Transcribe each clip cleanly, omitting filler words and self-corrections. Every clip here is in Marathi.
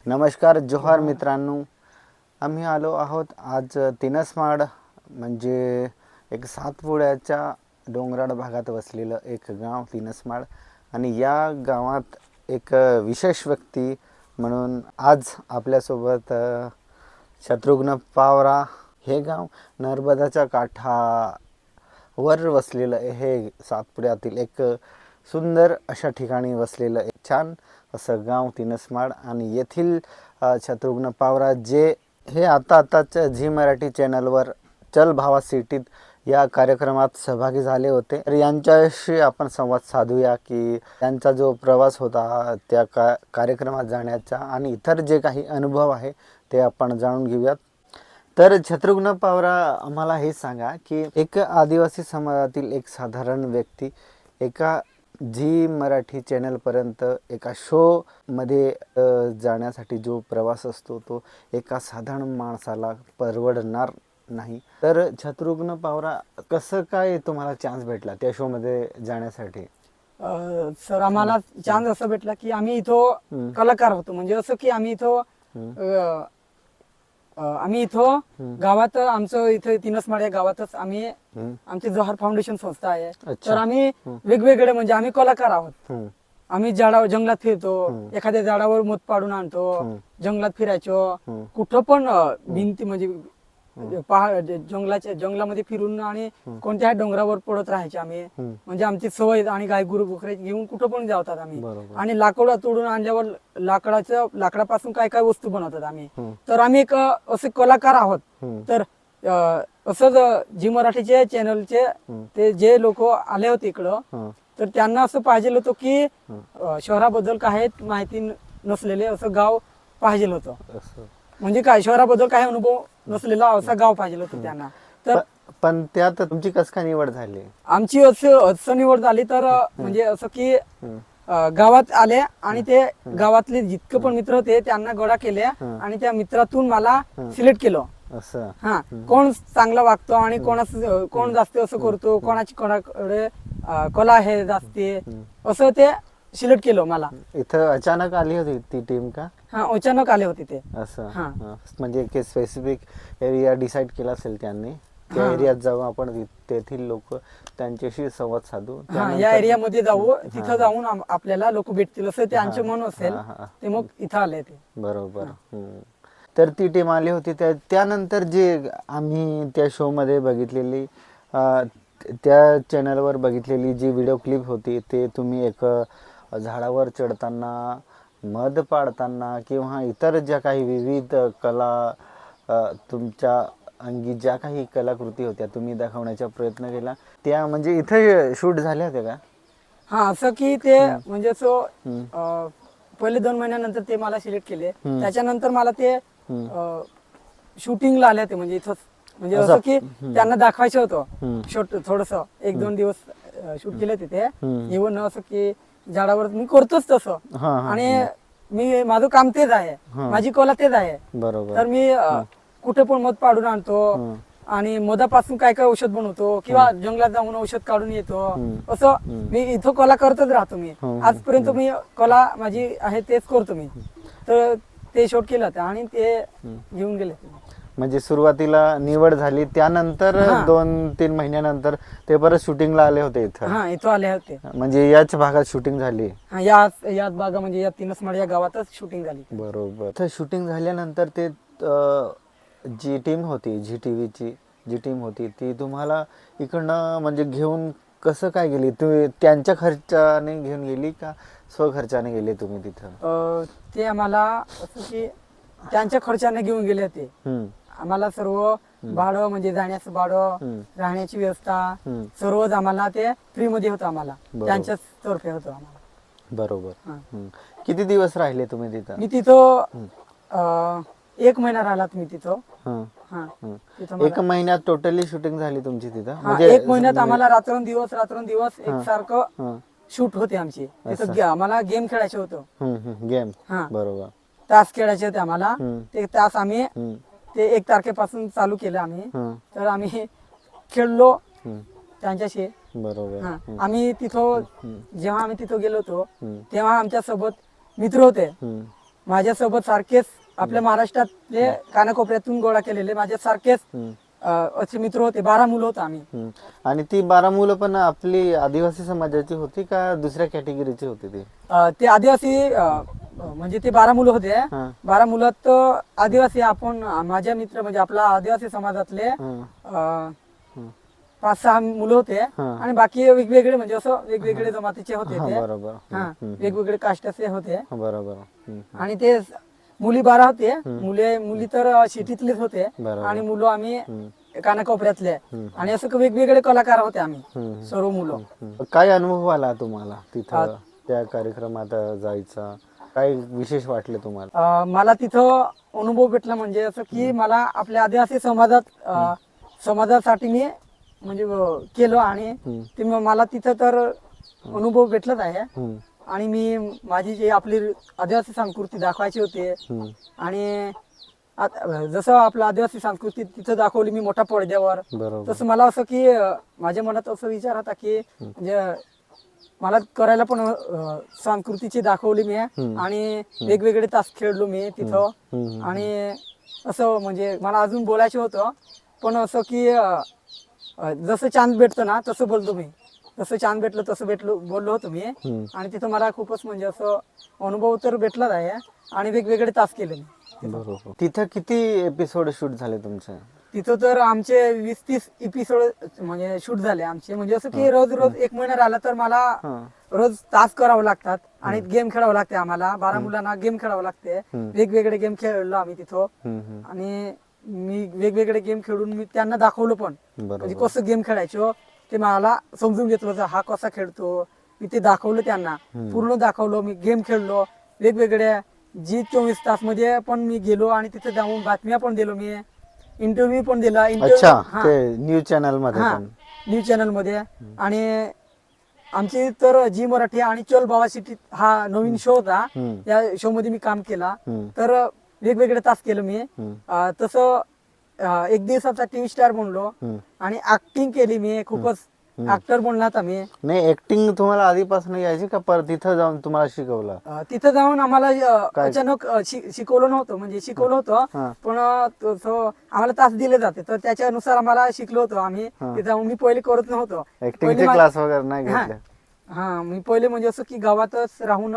नमस्कार जोहार मित्रांनो. आम्ही आलो आहोत आज तिनसमाड म्हणजे एक सातपुड्याच्या डोंगराळ भागात वसलेलं एक गाव तिनसमाड. आणि या गावात एक विशेष व्यक्ती म्हणून आज आपल्यासोबत शत्रुघ्न पावरा. हे गाव नर्मदाच्या काठावर वसलेलं हे सातपुड्यातील एक सुंदर अशा ठिकाणी वसलेलं एक छान असं गाव तिनसमाड. आणि येथील शत्रुघ्न पावरा जे हे आताच्या झी मराठी चॅनलवर चल भावा सिटीत या कार्यक्रमात सहभागी झाले होते. तर यांच्याशी आपण संवाद साधूया की त्यांचा जो प्रवास होता त्या कार्यक्रमात जाण्याचा आणि इतर जे काही अनुभव आहे ते आपण जाणून घेऊयात. तर शत्रुघ्न पावरा, आम्हाला हे सांगा की एक आदिवासी समाजातील एक साधारण व्यक्ती एका झी मराठी चॅनलपर्यंत एका शोमध्ये जाण्यासाठी जो प्रवास असतो तो एका साधारण माणसाला परवडणार नाही. तर शत्रुघ्न पावरा, कसं काय तुम्हाला चान्स भेटला त्या शोमध्ये जाण्यासाठी? सर, आम्हाला चान्स असं भेटला की आम्ही इथं कलाकार होतो. म्हणजे असं की आम्ही इथं गावात आमचं इथं तिनसमाड या गावातच आम्ही आमची जोहार फाउंडेशन संस्था आहे. तर आम्ही वेगवेगळे म्हणजे आम्ही कलाकार आहोत. आम्ही जंगलात फिरतो, एखाद्या झाडावर मध पाडून आणतो, जंगलात फिरायचो, कुठं पण भिंती म्हणजे जंगलामध्ये फिरून आणि कोणत्याही डोंगरावर पडत राहायचे आम्ही. म्हणजे आमची सवय. आणि गाय गुरु बकरे घेऊन कुठं पण जातात आम्ही. आणि लाकूड तोडून आणल्यावर लाकडापासून काय काय वस्तू बनवतात आम्ही. तर आम्ही एक असे कलाकार आहोत. तर असंच झी मराठीचे चॅनलचे ते जे लोक आले होते इकडं, तर त्यांना असं पाहिजे होतं की शहराबद्दल काही माहिती नसलेले असं गाव पाहिजे होतं. म्हणजे काय शहराबद्दल काही अनुभव नसलेला असा गाव पाहिजे होतं त्यांना. तर पण त्यात तुमची कस काय निवड झाली? आमची असं निवड झाली तर म्हणजे असं की गावात आले आणि ते गावातले जितके पण मित्र होते त्यांना गोळा केले आणि त्या मित्रातून मला सिलेक्ट केलं. असं कोण चांगला वागतो आणि कोण जास्त असं करतो, कोणाकडे कला आहे जास्ती, असं ते सिलेक्ट केलं मला. इथं अचानक आली होती ती टीम का? हा, अचानक आले होते ते. असं म्हणजे एक स्पेसिफिक एरिया डिसाईड केला असेल त्यांनी. त्या एरियात जाऊ आपण, तेथील लोक त्यांच्याशी संवाद साधू, या एरियामध्ये जाऊ, तिथं जाऊन आपल्याला लोक भेटतील असं त्यांचे मन असेल, ते मग इथं आले ते. बरोबर. तर ती टीम आली होती. त्यानंतर जे आम्ही त्या शो मध्ये बघितलेली, त्या चॅनलवर बघितलेली जी व्हिडिओ क्लिप होती, ते तुम्ही एक झाडावर चढताना, मध पाडताना किंवा इतर ज्या काही विविध कला, तुमच्या अंगी ज्या काही कलाकृती होत्या तुम्ही दाखवण्याचा प्रयत्न केला, त्या म्हणजे इथे शूट झाल्या होत्या का? हा, असं की ते म्हणजे असं पहिले 2 महिन्यानंतर ते मला सिलेक्ट केले. त्याच्यानंतर मला ते शूटिंगला आले होते. म्हणजे इथंच म्हणजे असं की त्यांना दाखवायचं होतं शॉट. थोडस 1-2 दिवस शूट केले तिथे येऊन, असं की झाडावर मी करतोच तसं. आणि मी माझं काम तेच आहे, माझी कला तेच आहे. बरोबर. तर मी कुठे पण मध पाडून आणतो आणि मधापासून काय काय औषध बनवतो किंवा जंगलात जाऊन औषध काढून येतो. असं मी इथं कला करतच राहतो. मी आजपर्यंत मी कला माझी आहे तेच करतो मी. तर ते शूट केलं होतं आणि ते घेऊन गेले. म्हणजे सुरुवातीला निवड झाली, त्यानंतर 2-3 महिन्यानंतर ते परत शूटिंगला आले होते इथं. इथं आले होते. म्हणजे याच भागात शूटिंग झाली? याच भागा म्हणजे या तिनसमाड या गावातच शूटिंग झाली. बरोबर. तर शूटिंग झाल्यानंतर ते जी टीम होती, झी टीव्हीची जी टीम होती, ती तुम्हाला इकडनं म्हणजे घेऊन कसं काय गेली? तुम्ही त्यांच्या खर्चाने घेऊन गेली का स्वखर्चाने गेले तुम्ही तिथं? ते आम्हाला असं की त्यांच्या खर्चाने घेऊन गेले होते. आम्हाला सर्व भाडं म्हणजे जाण्याचं भाडं, राहण्याची व्यवस्था सर्वच आम्हाला ते फ्री मध्ये होतं. आम्हाला त्यांच्याच तर्फे होतं आम्हाला. बरोबर. किती दिवस राहिले तुम्ही तिथं? मी तिथं 1 महिना राहिला. तुम्ही तिथं 1 महिन्यात टोटली शूटिंग झाली तुमची तिथं? म्हणजे 1 महिन्यात आम्हाला रात्रंदिवस एकसारखं शूट होते आमची. तिथं आम्हाला गेम खेळायचं होतं. गेम? बरोबर. तास खेळायचे होते आम्हाला. ते तास आम्ही ते 1 तारखेपासून चालू केलं आम्ही. तर आम्ही खेळलो त्यांच्याशी. बरोबर. आम्ही तिथं जेव्हा आम्ही तिथं गेलो होतो तेव्हा आमच्या सोबत मित्र होते. माझ्यासोबत सारखेच आपल्या महाराष्ट्रातले कानाकोपऱ्यातून गोळा केलेले माझ्या सारखेच असे मित्र होते. 12 मुलं होतो आम्ही. आणि ती 12 मुलं पण आपली आदिवासी समाजाची होती का दुसऱ्या कॅटेगरीची होती ती? ते आदिवासी म्हणजे ते 12 मुलं होते. 12 मुलात आदिवासी आपण माझ्या मित्र म्हणजे आपला आदिवासी समाजातले 5-6 मुलं होते आणि बाकी वेगवेगळे म्हणजे असं वेगवेगळे जमातीचे होते ते. बरोबर. वेगवेगळे कास्टचे होते. बरोबर. आणि ते मुली 12 होते. मुली तर सिटीतलेच होते आणि मुलं आम्ही कानाकोपऱ्यातले. आणि असं वेगवेगळे कलाकार होते आम्ही सर्व मुलं. काय अनुभव आला तुम्हाला तिथं त्या कार्यक्रमात जायचा? काय विशेष वाटले तुम्हाला? मला तिथं अनुभव भेटला म्हणजे असं की मला आपल्या आदिवासी समाजासाठी मी म्हणजे केलं आणि ते मला तिथं तर अनुभव भेटलाच आहे. आणि मी माझी जी आपली आदिवासी संस्कृती दाखवायची होते आणि जसं आपलं आदिवासी संस्कृती तिथं दाखवली मी मोठ्या पडद्यावर, तसं मला असं की माझ्या मनात असं विचार होता की म्हणजे मला करायला पण संस्कृतीची दाखवली मी आणि वेगवेगळे तास खेळलो मी तिथं. आणि असं म्हणजे मला अजून बोलायचं होतं पण असं की जसं चान्स भेटतो ना तसं बोलतो मी. जसं चान्स भेटलं तसं बोललो होतो मी. आणि तिथं मला खूपच म्हणजे असं अनुभव तर भेटलाच आहे आणि वेगवेगळे तास केले मी. बरोबर. तिथं किती एपिसोड शूट झाले तुमचे? तिथं तर आमचे 20-30 एपिसोड म्हणजे शूट झाले आमचे. म्हणजे असं की रोज 1 महिना राहिला तर मला रोज तास करावं लागतात आणि गेम खेळावं लागते आम्हाला. 12 मुलांना गेम खेळावं लागते. वेगवेगळे गेम खेळलो आम्ही तिथं आणि मी वेगवेगळे गेम खेळून मी त्यांना दाखवलं पण म्हणजे कसं गेम खेळायचो ते मला समजून घेतलं होतं. हा कसा खेळतो मी ते दाखवलं त्यांना, पूर्ण दाखवलं. मी गेम खेळलो वेगवेगळ्या Zee24 तास मध्ये पण मी गेलो आणि तिथे जाऊन बातम्या पण दिलो मी, इंटरव्ह्यू पण दिला. न्यूज चॅनल मध्ये न्यूज चॅनल मध्ये. आणि आमची तर झी मराठी आणि चल बाबा सिटी हा नवीन शो होता. त्या शो मध्ये मी काम केला तर वेगवेगळे तास केलं मी. तसं 1 दिवसाचा टीव्ही स्टार बनलो आणि ऍक्टिंग केली मी. खूपच ऍक्टर बनला होता मी. नाही, ऍक्टिंग तुम्हाला आधीपासून यायची का पर तिथं जाऊन तुम्हाला शिकवलं? तिथं जाऊन आम्हाला अचानक शिकवलं नव्हतं. म्हणजे शिकवलं होतं पण आम्हाला तास दिले जाते तर त्याच्यानुसार आम्हाला शिकलो होतो आम्ही. तिथं जाऊन मी पहिले करत नव्हतो. ऍक्टिंगचे क्लास वगैरे नाही घेतले? मी पहिले म्हणजे असं की गावातच राहून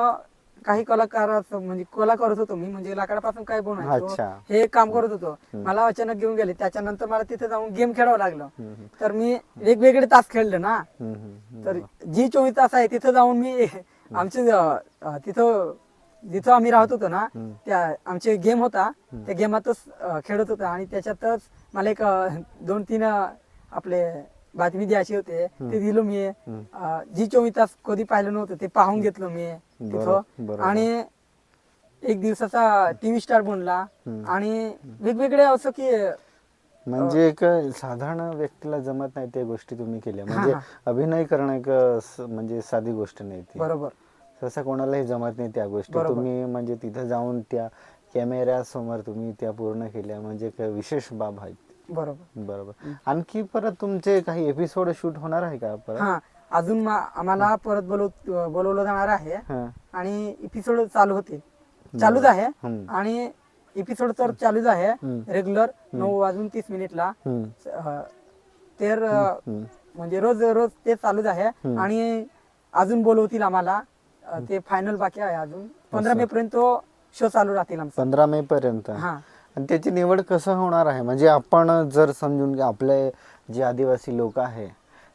काही कलाकार म्हणजे कला करत होतो मी. म्हणजे लाकडापासून काय बनवायचो हे काम करत होतो. मला अचानक घेऊन गेले. त्याच्यानंतर मला तिथे जाऊन गेम खेळावं लागलं. तर मी वेगवेगळे तास खेळले ना. तर Zee24 तास आहे तिथं जाऊन मी आमचे तिथं जिथं आम्ही राहत होतो ना त्या आमचे गेम होता त्या गेमातच खेळत होतो. आणि त्याच्यातच मला एक 2-3 आपले बातमी द्यायची होते ते दिलो मी. Zee24 तास कधी पाहिलं नव्हतं ते पाहून घेतलं मी तिथं. आणि 1 दिवसाचा टीव्ही स्टार बनला. आणि वेगवेगळे असं की म्हणजे एक साधारण व्यक्तीला जमत नाही त्या गोष्टी तुम्ही केल्या. म्हणजे अभिनय करणं एक म्हणजे साधी गोष्ट नाही ती. बरोबर. तसं कोणालाही जमत नाही त्या गोष्टी. तुम्ही म्हणजे तिथं जाऊन त्या कॅमेऱ्या समोर तुम्ही त्या पूर्ण केल्या म्हणजे एक विशेष बाब आहे. बरोबर. आणखी परत तुमचे काही एपिसोड शूट होणार आहे का परत? अजून आम्हाला परत बोलवलं जाणार आहे आणि एपिसोड चालूच आहे. आणि एपिसोड तर चालूच आहे रेग्युलर 9:30 तर म्हणजे रोज ते चालूच आहे. आणि अजून बोलवतील आम्हाला. ते फायनल बाकी आहे अजून. 15 मे पर्यंत शो चालू राहतील आमचा. 15 मे पर्यंत. आणि त्याची निवड कसं होणार आहे? म्हणजे आपण जर समजून घ्या आपले जे आदिवासी लोक आहे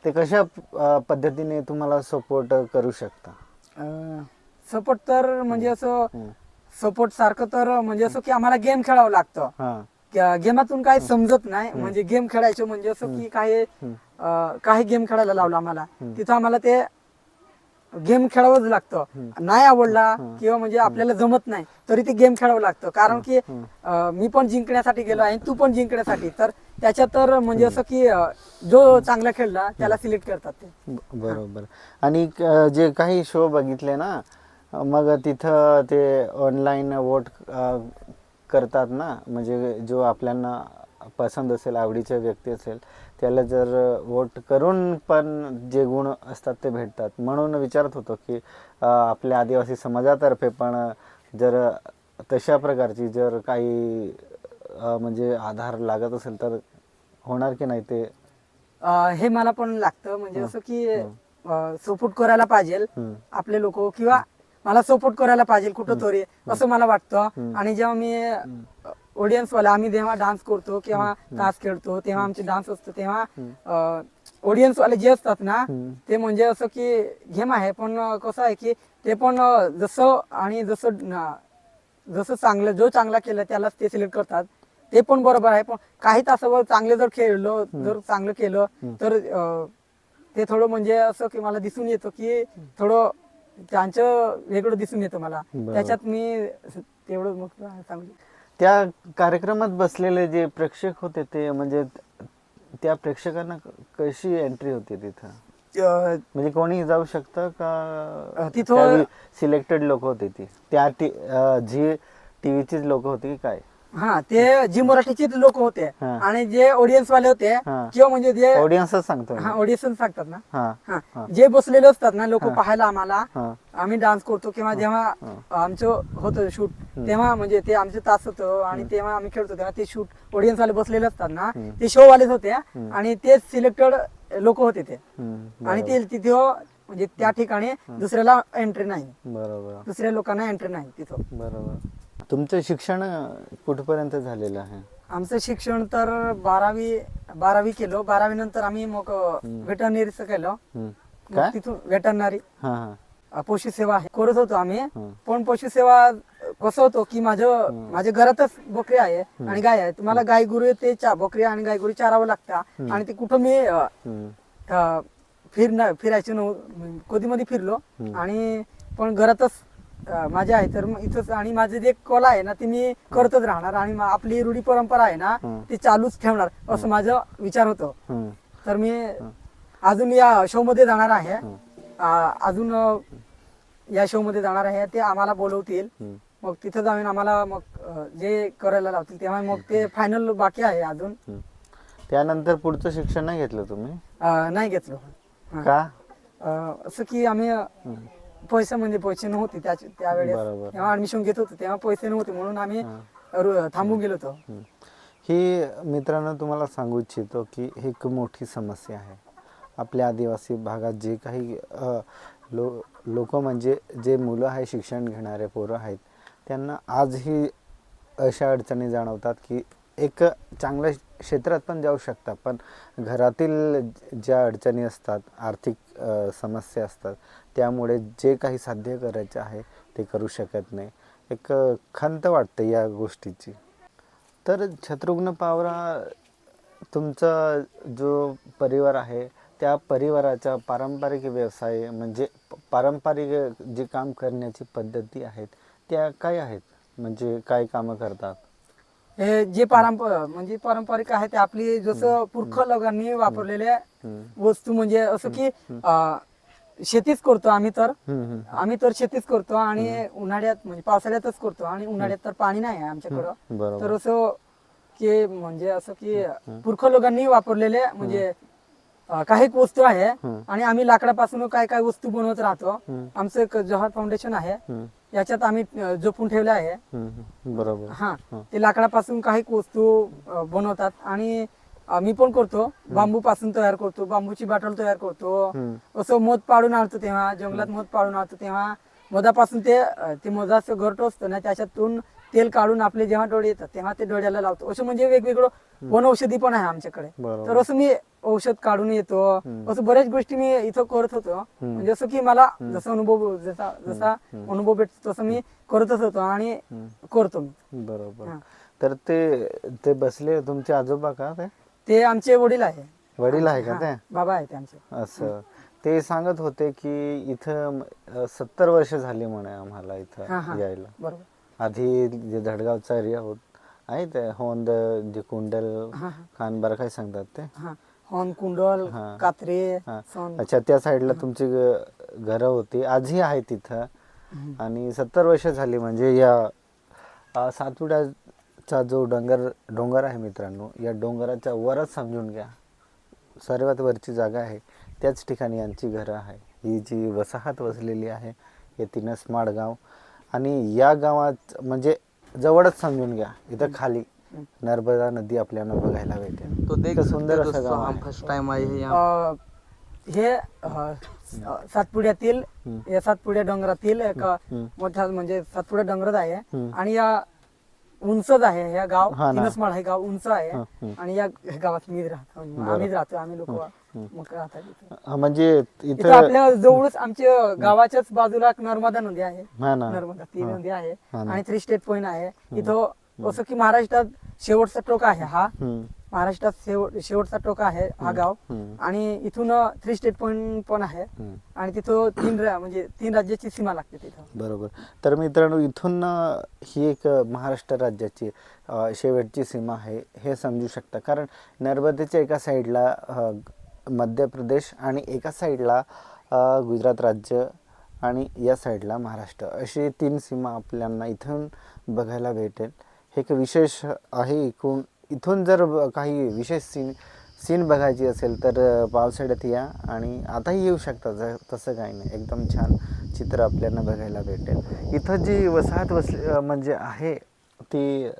ते कशा पद्धतीने तुम्हाला सपोर्ट करू शकता? सपोर्ट तर म्हणजे असं सपोर्ट सारखं तर म्हणजे असं की आम्हाला गेम खेळावं लागतं. गेमातून काही समजत नाही. म्हणजे गेम खेळायचं म्हणजे असं की काही गेम खेळायला लावलं आम्हाला. तिथं आम्हाला ते गेम खेळावंच लागतं. नाही आवडला किंवा म्हणजे आपल्याला जमत नाही तरी ते गेम खेळावं लागतं. कारण की मी पण जिंकण्यासाठी गेलो आहे तू पण जिंकण्यासाठी. तर त्याच्यात तर म्हणजे असं की जो चांगला खेळला त्याला सिलेक्ट करतात ते. बरोबर. आणि जे काही शो बघितले ना मग तिथं ते ऑनलाईन वोट करतात ना. म्हणजे जो आपल्याला पसंत असेल आवडीचा व्यक्ती असेल त्याला जर वोट करून पण जे गुण असतात ते भेटतात. म्हणून विचारत होतो की आपल्या आदिवासी समाजातर्फे पण जर तशा प्रकारची जर काही म्हणजे आधार लागत असेल तर होणार की नाही ते? हे मला पण लागतं, म्हणजे असं की सपोर्ट करायला पाहिजे आपले लोक, किंवा मला सपोर्ट करायला पाहिजे कुठं तरी, असं मला वाटतं. आणि जेव्हा मी ऑडियन्स वाला, आम्ही जेव्हा डान्स करतो किंवा तास खेळतो तेव्हा आमचे डान्स असतो, तेव्हा ऑडियन्स वाले जे असतात ना, ते म्हणजे असं की गेम आहे, पण कसं आहे की ते पण जसं आणि जसं चांगलं, जो चांगला केलं त्यालाच ते सिलेक्ट करतात, ते पण बरोबर आहे. पण काही तासावर चांगले जर खेळलो, जर चांगलं केलं तर ते थोडं म्हणजे असं की मला दिसून येतं की थोडं त्यांचं वेगळं दिसून येतं मला, त्याच्यात मी तेवढं मग चांगलं. त्या कार्यक्रमात बसलेले जे प्रेक्षक होते ते म्हणजे त्या प्रेक्षकांना कशी एंट्री होती तिथं? म्हणजे कोणी जाऊ शकतं का? तिथं सिलेक्टेड लोक होती ती जी टीव्हीचीच लोक होती की काय? हा, ते जी मराठीचे लोक होते हा. आणि जे ऑडियन्स वाले होते, हा. किंवा म्हणजे जे ऑडियन्सच सांगतोय हा मी. ऑडियन्स सांगतात ना, हा. हा, हा. जे बसलेले असतात ना लोक हा. पाहायला आम्हाला, हा. आम्ही डान्स करतो किंवा जेव्हा आमचं होतं शूट, तेव्हा म्हणजे ते आमचं तास होतं आणि तेव्हा आम्ही खेळतो, तेव्हा ते शूट ऑडियन्स वाले बसलेले असतात ना, ते शो वालेच होते आणि ते सिलेक्टेड लोक होते ते. आणि ते तिथे म्हणजे त्या ठिकाणी दुसऱ्याला एंट्री नाही, बरोबर. दुसऱ्या लोकांना एंट्री नाही तिथं. बरोबर. तुमचं शिक्षण कुठपर्यंत झालेलं आहे? आमचं शिक्षण तर 12वी केलं. 12वी नंतर आम्ही मग वेटरनरीचं केलं. काय? तिथून वेटरनरी हा हा. पशुसेवा करत होतो आम्ही. पण पशुसेवा कसं होतं की माझ्या घरातच बकरी आहे आणि गाय आहे. तुम्हाला गाय गुरु ते बकरी आणि गाय गुरु चारावं लागतं, आणि ते कुठं मी फिरायचं नव्हतं, कधी मध्ये फिरलो आणि पण घरातच माझे आहे, तर मग इथंच. आणि माझे जे कला आहे ना ते मी करतच राहणार, आणि आपली रूढी परंपरा आहे ना ती चालूच ठेवणार, असं माझं विचार होतं. तर मी अजून या शो मध्ये जाणार आहे, अजून या शो मध्ये जाणार आहे. ते आम्हाला बोलवतील, मग तिथं जाऊन आम्हाला मग जे करायला लावतील तेव्हा मग ते फायनल बाकी आहे अजून. त्यानंतर पुढचं शिक्षण नाही घेतलं तुम्ही? नाही घेतलं. का? असं की आम्ही पैसे नव्हते त्यावेळेस, बरोबर. तेव्हा ऍडमिशन घेत होतो तेव्हा पैसे नव्हते, म्हणून आम्ही थांबून गेलो होतो. ही मित्रांनो तुम्हाला सांगू इच्छितो की ही एक मोठी समस्या आहे आपल्या आदिवासी भागात. जे काही लोक म्हणजे जे मुलं आहे, शिक्षण घेणारे पोरं आहेत, त्यांना आजही अशा अडचणी जाणवतात की एक चांगल्या क्षेत्रात पण जाऊ शकतात, पण घरातील ज्या अडचणी असतात, आर्थिक समस्या असतात, त्यामुळे जे काही साध्य करायचे आहे ते करू शकत नाही. एक खंत वाटते या गोष्टीची. तर शत्रुघ्न पावरा, तुमचा जो परिवार आहे त्या परिवाराचा पारंपरिक व्यवसाय म्हणजे पारंपरिक जे काम करण्याची पद्धती आहेत त्या काय आहेत? म्हणजे काय कामं करतात? हे जे म्हणजे पारंपरिक आहे ते आपली जसं पुरख लोकांनी वापरलेले वस्तू, म्हणजे असं की शेतीच करतो आम्ही तर शेतीच करतो, आणि उन्हाळ्यात म्हणजे पावसाळ्यातच करतो, आणि उन्हाळ्यात तर पाणी नाही आहे आमच्याकडं. तर असं की म्हणजे असं की पुरख लोकांनी वापरलेले म्हणजे काही वस्तू आहे, आणि आम्ही लाकडापासून काय काय वस्तू बनवत राहतो. आमचं एक जवाहर फाउंडेशन आहे, याच्यात आम्ही जपून ठेवले आहे. बरोबर. हा, ते लाकडापासून काही वस्तू बनवतात, आणि मी पण करतो. बांबू पासून तयार करतो, बांबूची बाटल तयार करतो. असं मध पाडून आणतो, तेव्हा जंगलात मध पाडून आणतो, तेव्हा मधापासून ते मधाचं घरट असतं ना, त्याच्यातून तेल काढून आपले जेव्हा डोळे येतात तेव्हा ते डोळ्याला लावतो. असं म्हणजे वेगवेगळं वनौषधी पण आहे आमच्याकडे. तर असं मी औषध काढून येतो, असं बऱ्याच गोष्टी मी इथं करत होतो. म्हणजे असं की मला जसा अनुभव भेटतो तसं मी करतच होतो आणि करतो मी. बरोबर. तर ते बसले तुमचे आजोबा का? ते आमचे वडील आहे. वडील आहे का ते? बाबा आहे ते आमचे. असं ते सांगत होते की इथं 70 वर्ष झाली म्हणे आम्हाला इथं यायला. बरोबर. आधी जे धडगावचा एरिया आहे ते होंद, जे कुंडल, खानबार काय सांगतात ते? होंद, कुंडल, कात्रे. अच्छा, त्या साईडला तुमची घरं होती, आजही आहे तिथं. आणि 70 वर्ष झाली. म्हणजे या सातपुड्याचा जो डोंगर आहे मित्रांनो, या डोंगराच्या वरच समजून घ्या, सर्वात वरची जागा आहे, त्याच ठिकाणी यांची घरं आहे. ही जी वसाहत वसलेली आहे हे तिनसमाड गाव. आणि या गावात म्हणजे जवळच समजून घ्या, इथं खाली नर्मदा नदी आपल्याला बघायला भेटेल. तो देख इतकं सकते सुंदर हो असं दोस्तों, गाव हम आहे. फर्स्ट टाइम आए हैं यहाँ. हे सातपुड्यातील या सातपुड्या डोंगरातील एक मोठा म्हणजे सातपुड्या डोंगरात आहे आणि या उंचच आहे हे गाव. हा ना. तिनसमाळ हे गाव उंच आहे हं. आणि या गावात मी राहतो, आम्हीच राहतो, आम्ही लोक मग राहतात इथे. म्हणजे इथं इथं आपल्या जवळच आमच्या गावाच्याच बाजूला नर्मदा नदी आहे. हा ना. नर्मदा ती नदी आहे हा ना. आणि 3 स्टेट पॉइंट आहे इथं. असं की महाराष्ट्रात शेवटचा टोक आहे हा. महाराष्ट्रात शेवटचा टोक आहे हा गाव. आणि इथून 3 स्टेट पॉइंट पण आहे आणि तिथं म्हणजे 3 राज्याची सीमा लागते तिथं. बरोबर. तर मित्रांनो, इथून ही एक महाराष्ट्र राज्याची शेवटची सीमा आहे हे समजू शकता. कारण नर्मदेच्या एका साईडला मध्य प्रदेश आणि एका साईडला गुजरात राज्य आणि या साईडला महाराष्ट्र, अशी 3 सीमा आपल्याला इथून बघायला भेटेल. हे एक विशेष आहे. इथून जर काही विशेष सीन बघायची असेल तर पावसाळ्यात या आणि आताही येऊ शकता, तसं काही नाही. एकदम छान चित्र आपल्याला बघायला भेटेल. इथं जी वसाहत म्हणजे आहे ती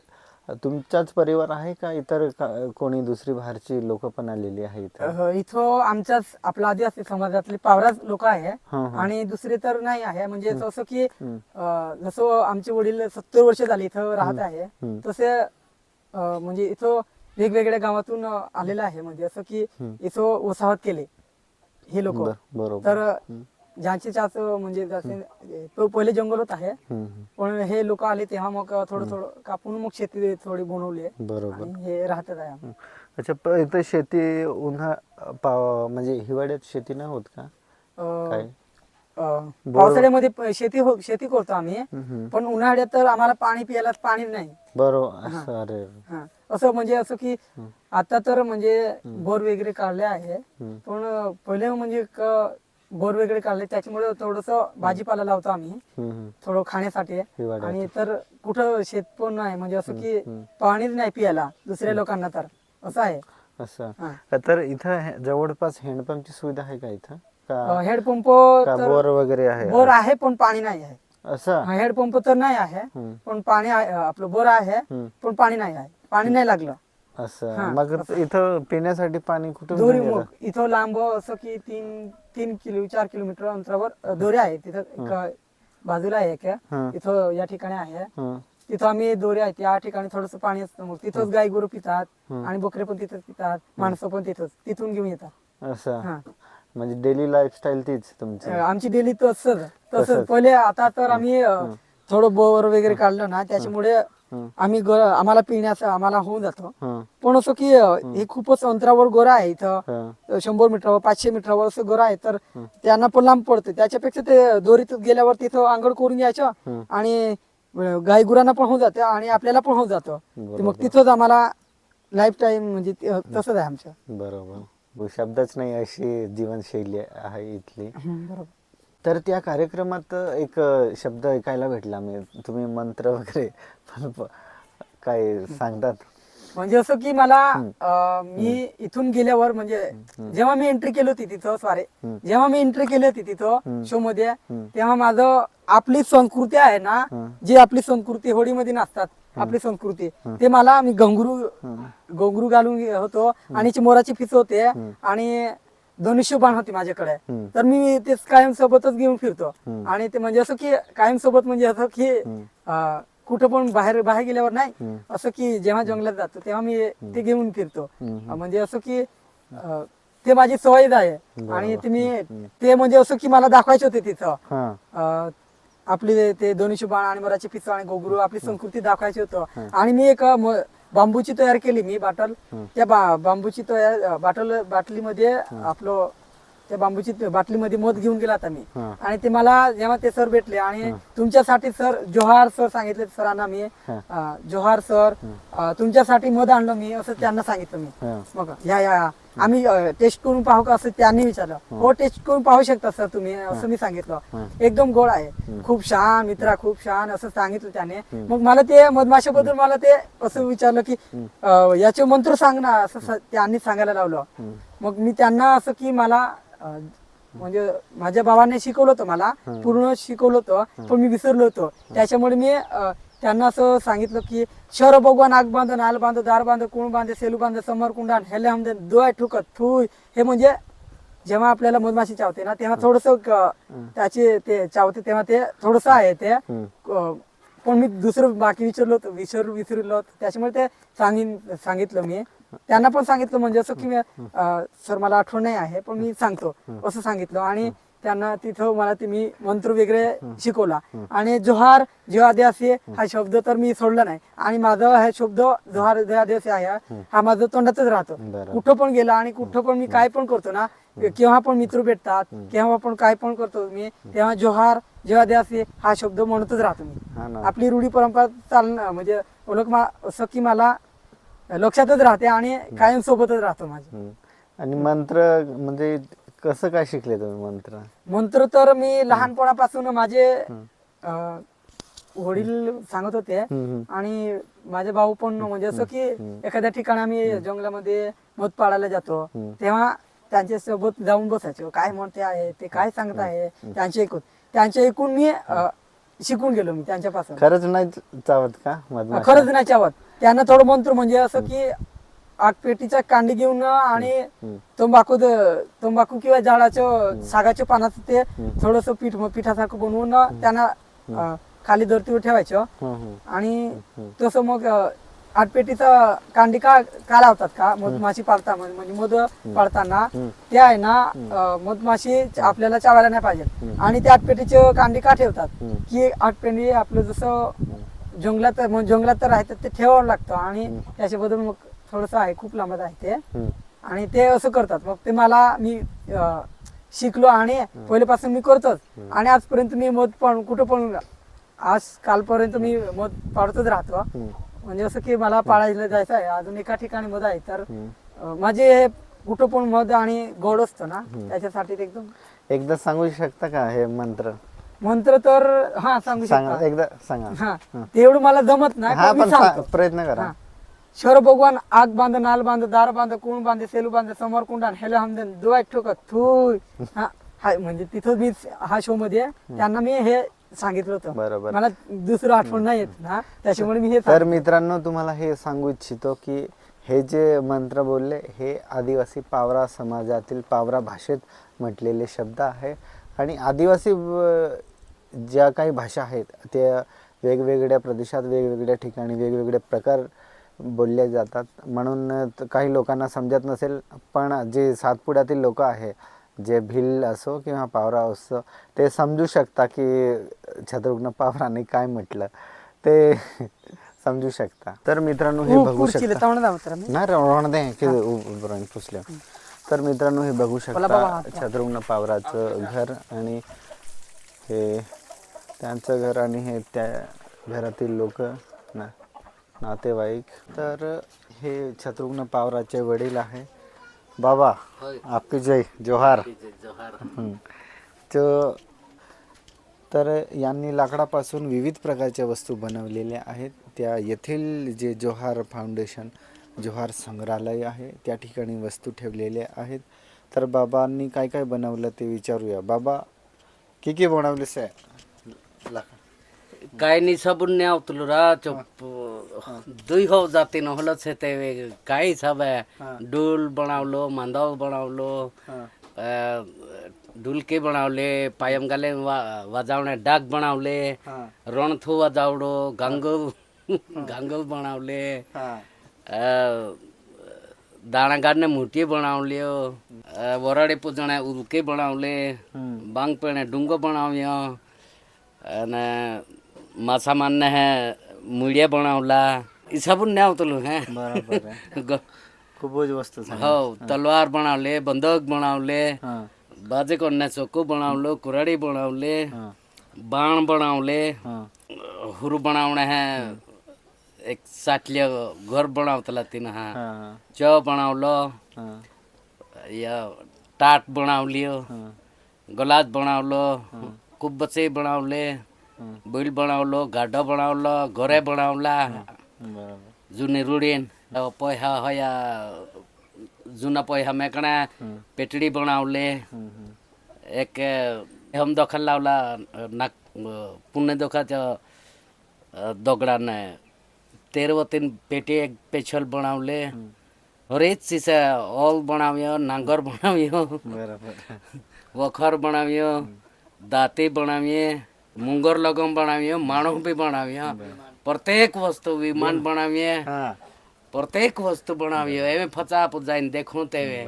तुमचाच परिवार आहे का इतर कोणी दुसरी बाहेरची लोक पण आलेली आहे इथं? इथं आमच्याच आपला आदिवासी समाजातले पावराच लोक आहे आणि दुसरे तर नाही आहे. म्हणजे जसं की जसं आमचे वडील 70 वर्ष झाले इथं राहत आहे, तसे म्हणजे इथं वेगवेगळ्या गावातून आलेलं आहे. म्हणजे असं की इथं वसाहत केले हे लोक. तर ज्यांचे जास्त म्हणजे पहिले जंगल होत आहे, पण हे लोक आले तेव्हा मग थोडं कापून मग शेती थोडी बनवली बरोबर. हे राहतच आहे. अच्छा, इथं शेती म्हणजे हिवाळ्यात शेती नाही होत का? काय पावसाळ्यामध्ये शेती करतो आम्ही, पण उन्हाळ्यात तर आम्हाला पाणी प्यायला पाणी नाही. बरोबर. असं म्हणजे असं की आता तर म्हणजे बोर वगैरे काढले आहे, पण पहिले म्हणजे बोर वगैरे काढले त्याच्यामुळे थोडस भाजीपाला लावतो आम्ही थोडं खाण्यासाठी. आणि तर कुठं शेत पण नाही, म्हणजे असं की पाणीच नाही प्यायला दुसऱ्या लोकांना, तर असं आहे. असं. तर इथं जवळपास हँडपंपची सुविधा आहे का इथं? हेडपंप बोर वगैरे आहे? बोर आहे पण पाणी नाही आहे. असं. हेडपंप तर नाही आहे पण पाणी आहे. आपलं बोर आहे पण पाणी नाही आहे, पाणी नाही लागलं. असं. मग इथं पिण्यासाठी पाणी कुठून? दोरी मग इथं लांब असं की 4 किलोमीटर अंतरावर दोरी आहे. तिथं बाजूला आहे का इथं या ठिकाणी आहे, तिथं आम्ही दोरी आहे त्या ठिकाणी थोडस पाणी असतं. मग तिथंच गाय गुरु पितात आणि बकरे पण तिथंच पितात, माणसं पण तिथून घेऊन येतात. असं. म्हणजे डेली लाईफस्टाईल तीच तुमची? आमची डेली तसंच पहिले. आता तर आम्ही थोडं बोर वगैरे काढलं ना, त्याच्यामुळे आम्ही आम्हाला पिण्याचं आम्हाला होऊन जातो. पण असं की हे खूपच अंतरावर गोरा आहे, इथं 100 मीटरवर 500 मीटरवर असं गोरा आहे, तर त्यांना पण लांब पडतं. त्याच्यापेक्षा ते दोरीत गेल्यावर तिथं आंघोळ करून घ्यायचं आणि गाय गुरांना पण होऊन जाते आणि आपल्याला पण होऊन जातं. मग तिथंच आम्हाला लाईफ टाईम म्हणजे तसंच आहे आमचं. बरोबर. शब्दच नाही अशी जीवनशैली आहे इथली. बरोबर. तर त्या कार्यक्रमात एक शब्द ऐकायला भेटला मी, तुम्ही मंत्र वगैरे काय सांगतात? म्हणजे असं की मला मी इथून गेल्यावर म्हणजे जेव्हा मी एंट्री केली होती तिथं जेव्हा मी एंट्री केली होती तिथं शो मध्ये, तेव्हा माझं आपली संस्कृती आहे ना, जी आपली संस्कृती होळीमध्ये नाचतात आपली संस्कृती, ते मला मी घुंगरू घालून होतो आणि मोराची फिस होते आणि धनुष्यबाण होती माझ्याकडे. तर मी ते कायम सोबतच घेऊन फिरतो. आणि ते म्हणजे असं की कायम सोबत म्हणजे असं की कुठं पण बाहेर गेल्यावर नाही, असं की जेव्हा जंगलात जातो तेव्हा मी ते घेऊन फिरतो. म्हणजे असं की ते माझी सवय आहे. आणि ते म्हणजे असं की मला दाखवायचे होते तिथं आपली ते धनुष्यबाण आणि मोराची फिस आणि घुंगरू आपली संस्कृती दाखवायची होतं. आणि मी एक बांबूची तयार केली मी बाटल. त्या बांबूची बाटलीमध्ये आपलं त्या बांबूची बाटलीमध्ये मध घेऊन गेला आता मी. आणि ते मला जेव्हा ते सर भेटले आणि तुमच्यासाठी सर जोहार सर सांगितले सरांना मी, जोहार सर तुमच्यासाठी मध आणलं मी असं त्यांना सांगितलं मी. मग या आम्ही टेस्ट करून पाहू का असं त्यांनी विचारलं. हो टेस्ट करून पाहू शकता सर तुम्ही असं मी सांगितलं. एकदम गोड आहे, खूप छान मित्रा, खूप छान असं सांगितलं त्याने. मग मला ते मधमाशाबद्दल मला ते असं विचारलं की याचे मंत्र सांग ना असं त्यांनी सांगायला लावलं. मग मी त्यांना असं की मला म्हणजे माझ्या भावाने शिकवलं होतं, मला पूर्ण शिकवलं होतं पण मी विसरलो होतो. त्याच्यामुळे मी त्यांना असं सांगितलं की शहर भगवान आग बांध नाल बांध दार बांध कुण बांधे सेलू बांध समर कुंडान हेले हमदे दोय ठुकत थुय. हे म्हणजे जेव्हा आपल्याला मधमाशी चावते ना तेव्हा थोडस त्याचे ते चावते तेव्हा ते थोडस आहे ते पण मी दुसरं बाकी विसरलो होतो. त्याच्यामुळे ते सांगितलं मी त्यांना पण सांगितलं म्हणजे असं की सर मला आठवण नाही आहे पण मी सांगतो असं सांगितलं. आणि त्यांना तिथं मला मी मंत्र वगैरे शिकवला. आणि जोहार जेवादेसी हा शब्द तर मी सोडला नाही. आणि माझा हा शब्द जोहार जेवादेसी आहे हा माझं तोंडातच राहतो. कुठं पण गेला आणि कुठं पण मी काय पण करतो ना केव्हा पण मित्र भेटतात केव्हा पण काय पण करतो मी तेव्हा जोहार जेवादेसी हा शब्द म्हणतच राहतो मी. आपली रूढी परंपरा चालणं म्हणजे असं की मला लक्षातच राहते आणि कायम सोबतच राहतो माझ्या. आणि मंत्र म्हणजे कसं काय शिकले तुम्ही मंत्र तर मी लहानपणापासून माझे वडील सांगत होते. आणि माझे भाऊ पण म्हणजे असं की एखाद्या ठिकाणी आम्ही जंगलामध्ये मध पाडायला जातो तेव्हा त्यांच्या सोबत जाऊन बसायचो. काय म्हणते आहे ते काय सांगत आहे त्यांचे ऐकून मी शिकून गेलो मी त्यांच्यापासून. खरंच नाही चावत का खरंच नाही चावत. त्यांना थोडं मंत्र म्हणजे असं की आगपेटीचा कांडी घेऊन आणि तंबाखू किंवा झाडाचं सागाच्या पानाचं ते थोडस पिठासारखं बनवून त्यांना खाली धरतीवर ठेवायचं. आणि तसं मग आगपेटीचा कांडी का लावतात का मधमाशी पाळताना म्हणजे मध पाळताना ते आहे ना मधमाशी आपल्याला चावायला नाही पाहिजे. आणि त्या आगपेटीचे कांडी का ठेवतात की आगपेटी आपलं जसं जंगलात तर राहतात ते ठेवावं लागतं. आणि त्याच्याबद्दल मग थोडस आहे खूप लांबत आहे ते. आणि ते असं करतात मग ते मी शिकलो आणि पहिल्यापासून मी करतोच. आणि आजपर्यंत मी मध पण कुठं पण कालपर्यंत मी मध पाडतच राहतो. म्हणजे असं की मला पाळायला जायचं आहे अजून एका ठिकाणी मध आहे तर माझे हे कुठं पण मध आणि गोड असतं ना त्याच्यासाठी ते एकदम. एकदा सांगू शकता का हे मंत्र तर हा सांगू शकता एकदा सांगा. हा तेवढं मला जमत नाही पण सांगतो. प्रयत्न करा. शहर भगवान आग बांध नाल बांध दार बांध कुण बांधे सेलू बांध समर कुंडान हेले हमदे दोय ठोकत थुय. म्हणजे तिथं मी हा शो मध्ये त्यांना मी हे सांगितलं होतं. बरोबर. मला दुसरं आठवण नाही येत ना त्याच्यामुळे मी हे तर मित्रांनो तुम्हाला हे सांगू इच्छितो की हे जे मंत्र बोलले हे आदिवासी पावरा समाजातील पावरा भाषेत म्हटलेले शब्द आहे. आणि आदिवासी ज्या काही भाषा आहेत त्या वेगवेगळ्या प्रदेशात वेगवेगळ्या ठिकाणी वेगवेगळे प्रकार बोलले जातात. म्हणून काही लोकांना समजत नसेल पण जे सातपुड्यातील लोक आहे जे भिल्ल असो किंवा पावरा असो ते समजू शकता की शत्रुघ्न पवारांनी काय म्हटलं ते समजू शकता. तर मित्रांनो हे बघू शकता तर मित्रांनो हे बघू शकता शत्रुघ्न पवारांचं घर आणि हे त्यांचं घर आणि हे त्या घरातील लोक नातेवाईक. तर हे शत्रुघ्न पवारांचे वडील आहे. बाबा आपकी जय जोहार. तर यांनी लाकडापासून विविध प्रकारच्या वस्तू बनवलेल्या आहेत. त्या येथील जे जोहार फाउंडेशन जोहार संग्रहालय आहे त्या ठिकाणी वस्तू ठेवलेल्या आहेत. तर बाबांनी काय काय बनवलं ते विचारूया. बाबा की बनवले से काय नाही सबून नाही आवतलो रा दुई हो जाते नहल से ते काय सब डुल बनावलो मांदव बनावलो डुलके बनावले पायम गाले वाजावणे डाग बनावले रणथू वाजावडो गांगव बनावले दाणा गाडने मुठी बनावल्यो वराडे पूजणे उल्के बनावले बांग पेणे डुंगो बनाव्यो અને માછા માનને હે મૂળિયા બનાવલા એ સાબુન ને આવતલું હે बरोबर खूप वस्तू हो तलवार बनावले बंदूक बनावले बाजे कोणने चोकू बनावलो कुराडी बनावले बाण बनावले हुरू बनावणे है एक साटल्या घर बनावतला तिनं हा च बनावलो या टाट बनावलियो गलास बनावलो कुब्बचे बनावले बैल बनावलो गाढा बनावला घरे बनावला जुने रुडीन पोह्या होया जुना पोह्या मेकणा पेटडी बनावले एक हम दखल लावला नाक पुण्य दोखाचं दगडाने 13 पेटी एक पेशल बनावले हरेक चीज ऑल बनाव्यो नांगर बनाव्यो बरोबर वखर बनाव्यो दाते बनाव्ये मुंगर लगम बनाव्यो माणो भी बनाव्यो प्रत्येक वस्तु विमान बनाव्ये हा प्रत्येक वस्तु बनाव्यो एवे फचा जाईन देखो तेवे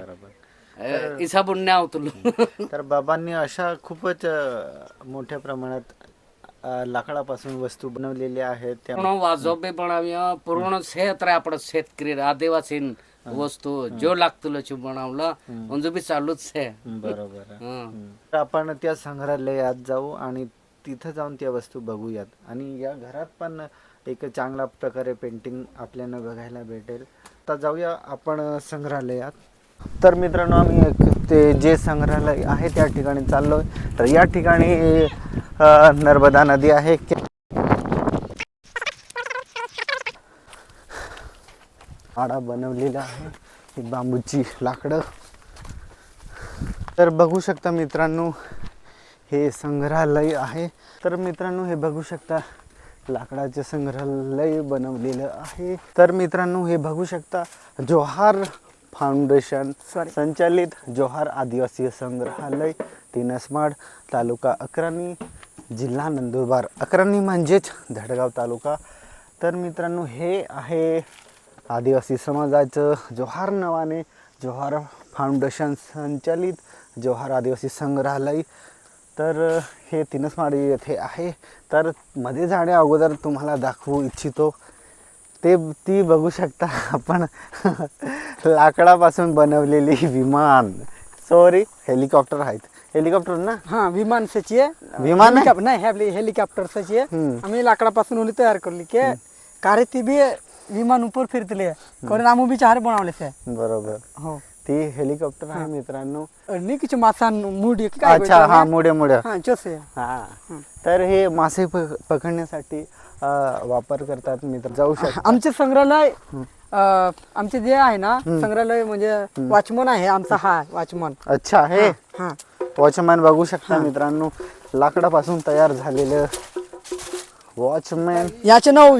इसा बुन्या उतलू तर बाबांनी अशा खूपच मोठ्या प्रमाणात लाकडापासून वस्तू बनवलेल्या आहेत त्या पूर्ण वाजोब बी बनाव्यो पूर्ण क्षेत्र आपण शेतकरी आदिवासी वस्तू जो लागतलो ची बनवलं म्हणजे बी चालूच आहे बरोबर आहे. हं. तर आपण त्या संग्रहालयात जाऊ आणि तिथं जाऊन त्या वस्तू बघूयात आणि या घरात पण एक चांगल्या प्रकारे पेंटिंग आपल्याला बघायला भेटेल. आता जाऊया आपण संग्रहालयात. तर मित्रांनो आम्ही ते जे संग्रहालय आहे त्या ठिकाणी चाललोय. तर या ठिकाणी नर्मदा नदी आहे. आडा बनवलेला आहे ही बांबूची लाकडं. तर बघू शकता मित्रांनो हे संग्रहालय आहे. तर मित्रांनो हे बघू शकता लाकडाचे संग्रहालय बनवलेलं आहे. तर मित्रांनो हे बघू शकता जोहार फाउंडेशन संचालित जोहार आदिवासी संग्रहालय तिनसमाड तालुका अक्राणी जिल्हा नंदुरबार. अक्राणी म्हणजेच धडगाव तालुका. तर मित्रांनो हे आहे आदिवासी समाजाचं जोहार नावाने जोहार फाउंडेशन संचालित जोहार आदिवासी संग्रहालय. तर हे तिनसमाडी येथे आहे. तर मध्ये जाण्या अगोदर तुम्हाला दाखवू इच्छितो ती बघू शकता आपण लाकडापासून बनवलेली विमान सॉरी हेलिकॉप्टर आहेत. हेलिकॉप्टर ना हाँ विमान से चाहिए विमान है? नहीं है हेलीकॉप्टर से चाहिए आम्ही लाकडापासून ओली तयार करली के कारे ती बी विमान ऊपर फिरतले कारण आम्ही बी चार बनवले से बरोबर हो ती हेलिकॉप्टर आहे मित्रांनो. नी किछ मासा मूड काय अच्छा हा मोठे मोठे हां चोसे हा. तर हे मासे पकडण्यासाठी वापर करतात मित्र. जाऊ शकता. आमचे संग्रहालय आमचे जे आहे ना संग्रहालय म्हणजे वॉचमन आहे आमचा हा वॉचमन. अच्छा हे हां वॉचमॅन बघू शकता मित्रांनो लाकडापासून तयार झालेलं वॉचमॅन. याचे नाव